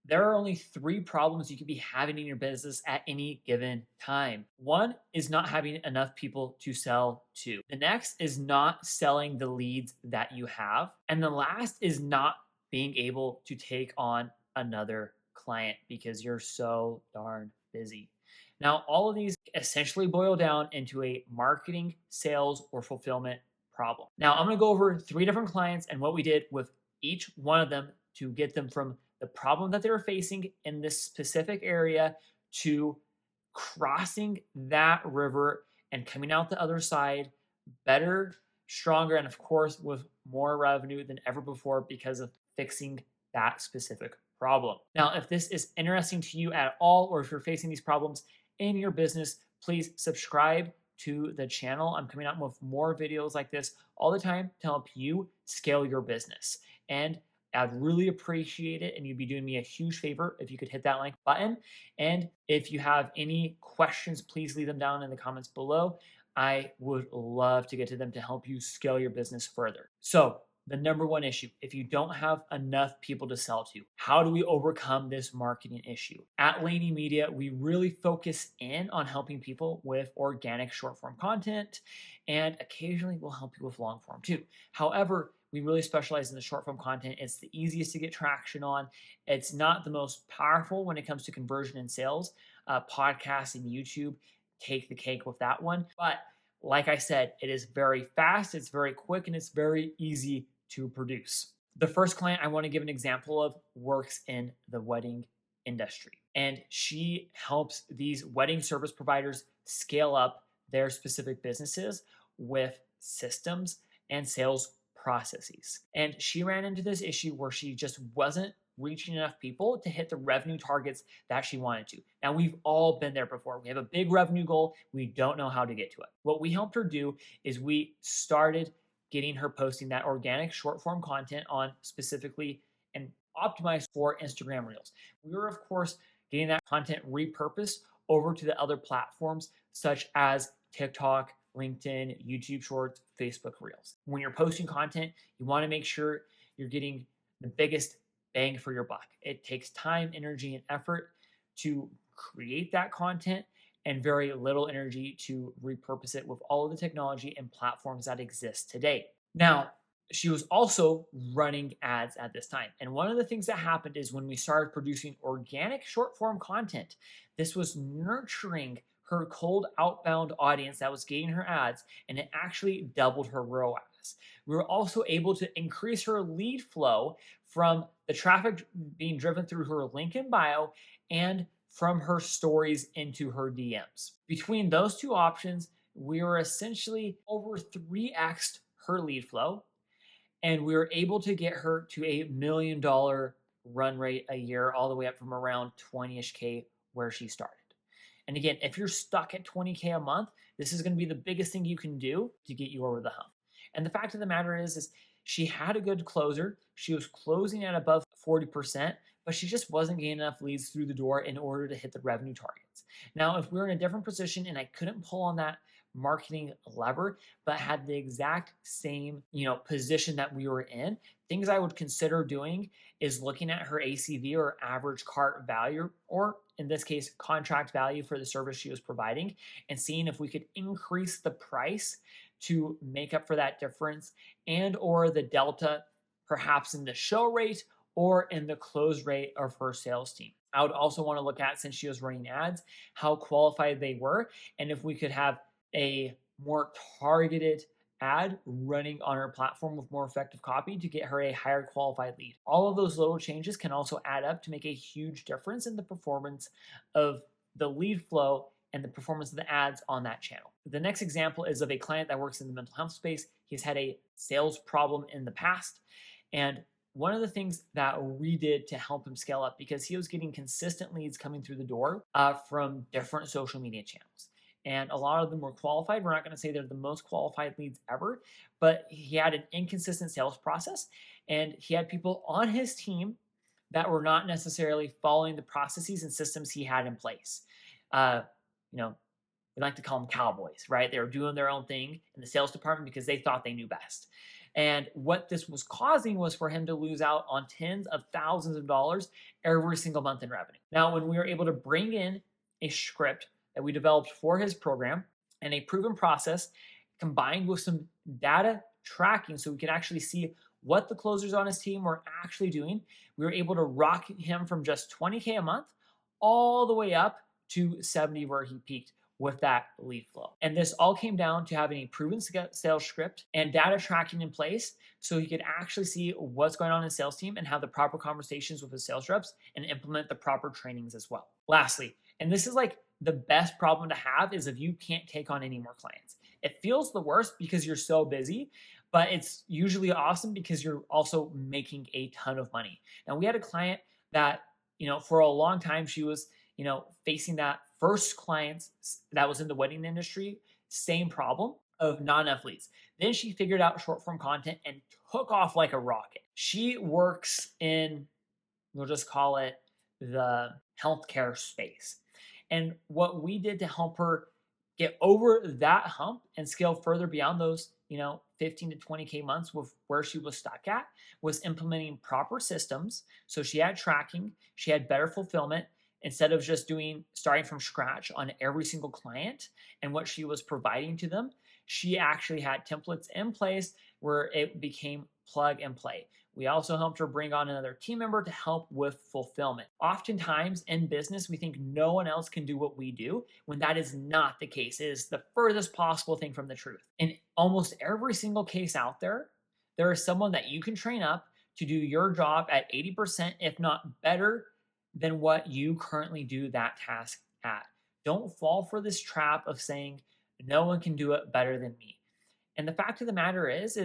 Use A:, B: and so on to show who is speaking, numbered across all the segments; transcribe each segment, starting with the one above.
A: There are only three problems you could be having in your business at any given time. One is not having enough people to sell to. The next is not selling the leads that you have. And the last is not being able to take on another client because you're so darn busy. Now, all of these essentially boil down into a marketing, sales, or fulfillment problem. Now, I'm going to go over three different clients and what we did with each one of them to get them from the problem that they were facing in this specific area to crossing that river and coming out the other side better, stronger, and of course, with more revenue than ever before because of fixing that specific problem. Now, if this is interesting to you at all, or if you're facing these problems in your business, please subscribe to the channel. I'm coming out with more videos like this all the time to help you scale your business. And I'd really appreciate it. And you'd be doing me a huge favor if you could hit that like button. And if you have any questions, please leave them down in the comments below. I would love to get to them to help you scale your business further. So, the number one issue, if you don't have enough people to sell to, how do we overcome this marketing issue? At Laney Media, we really focus in on helping people with organic short form content, and occasionally we'll help you with long form too. However, we really specialize in the short form content. It's the easiest to get traction on. It's not the most powerful when it comes to conversion and sales. Podcasts and YouTube take the cake with that one. But like I said, it is very fast, it's very quick, and it's very easy to produce. The first client I want to give an example of works in the wedding industry, and she helps these wedding service providers scale up their specific businesses with systems and sales processes. And she ran into this issue where she just wasn't reaching enough people to hit the revenue targets that she wanted to. Now, we've all been there before. We have a big revenue goal. We don't know how to get to it. What we helped her do is we started getting her posting that organic short form content on specifically and optimized for Instagram Reels. We were, of course, getting that content repurposed over to the other platforms such as TikTok, LinkedIn, YouTube Shorts, Facebook Reels. When you're posting content, you want to make sure you're getting the biggest bang for your buck. It takes time, energy, and effort to create that content and very little energy to repurpose it with all of the technology and platforms that exist today. Now, she was also running ads at this time. And one of the things that happened is when we started producing organic short form content, this was nurturing her cold outbound audience that was getting her ads, and it actually doubled her ROAS. We were also able to increase her lead flow from the traffic being driven through her link in bio and from her stories into her DMs. Between those two options, we were essentially over 3x her lead flow, and we were able to get her to $1 million run rate a year, all the way up from around 20-ish K where she started. And again, if you're stuck at 20K a month, this is going to be the biggest thing you can do to get you over the hump. And the fact of the matter is she had a good closer. She was closing at above 40%, but she just wasn't getting enough leads through the door in order to hit the revenue targets. Now, if we were in a different position and I couldn't pull on that marketing lever, but had the exact same, position that we were in, things I would consider doing is looking at her ACV, or average cart value, or in this case, contract value for the service she was providing, and seeing if we could increase the price to make up for that difference, and or the delta perhaps in the show rate or in the close rate of her sales team. I would also want to look at, since she was running ads, how qualified they were, and if we could have a more targeted ad running on our platform with more effective copy to get her a higher qualified lead. All of those little changes can also add up to make a huge difference in the performance of the lead flow and the performance of the ads on that channel. The next example is of a client that works in the mental health space. He's had a sales problem in the past, and one of the things that we did to help him scale up, because he was getting consistent leads coming through the door from different social media channels. And a lot of them were qualified. We're not going to say they're the most qualified leads ever, but he had an inconsistent sales process, and he had people on his team that were not necessarily following the processes and systems he had in place. We like to call them cowboys, right? They were doing their own thing in the sales department because they thought they knew best. And what this was causing was for him to lose out on tens of thousands of dollars every single month in revenue. Now, when we were able to bring in a script that we developed for his program and a proven process combined with some data tracking so we could actually see what the closers on his team were actually doing, we were able to rock him from just 20K a month all the way up to 70 where he peaked with that lead flow. And this all came down to having a proven sales script and data tracking in place so he could actually see what's going on in his sales team and have the proper conversations with his sales reps and implement the proper trainings as well. Lastly, and this is like the best problem to have, is if you can't take on any more clients. It feels the worst because you're so busy, but it's usually awesome because you're also making a ton of money. Now, we had a client that, for a long time, she was, facing that first clients that was in the wedding industry, same problem of not enough leads. Then she figured out short form content and took off like a rocket. She works in, we'll just call it the healthcare space. And what we did to help her get over that hump and scale further beyond those, 15 to 20K months with where she was stuck at, was implementing proper systems. So she had tracking, she had better fulfillment instead of just starting from scratch on every single client and what she was providing to them. She actually had templates in place where it became plug and play. We also helped her bring on another team member to help with fulfillment. Oftentimes in business, we think no one else can do what we do when that is not the case. It is the furthest possible thing from the truth. In almost every single case out there, there is someone that you can train up to do your job at 80%, if not better than what you currently do that task at. Don't fall for this trap of saying, no one can do it better than me. And the fact of the matter is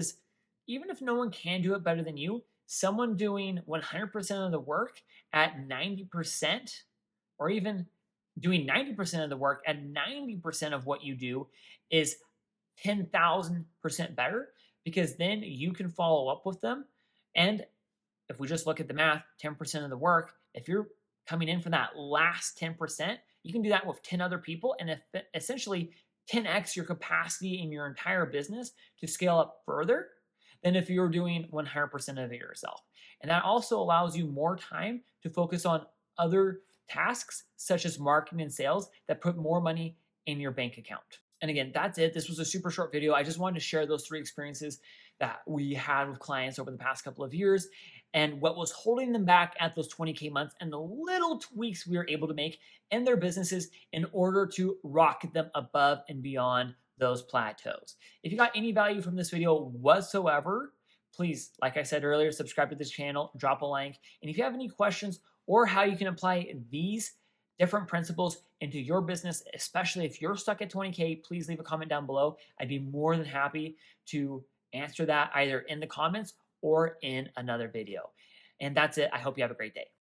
A: even if no one can do it better than you, someone doing 100% of the work at 90%, or even doing 90% of the work at 90% of what you do, is 10,000% better, because then you can follow up with them. And if we just look at the math, 10% of the work, if you're coming in for that last 10%, you can do that with 10 other people and essentially 10x your capacity in your entire business to scale up further than if you're doing 100% of it yourself. And that also allows you more time to focus on other tasks such as marketing and sales that put more money in your bank account. And again, that's it. This was a super short video. I just wanted to share those 3 experiences that we had with clients over the past couple of years and what was holding them back at those 20K months and the little tweaks we were able to make in their businesses in order to rocket them above and beyond those plateaus. If you got any value from this video whatsoever, please, like I said earlier, subscribe to this channel, drop a like. And if you have any questions or how you can apply these different principles into your business, especially if you're stuck at 20K, please leave a comment down below. I'd be more than happy to answer that either in the comments or in another video. And that's it. I hope you have a great day.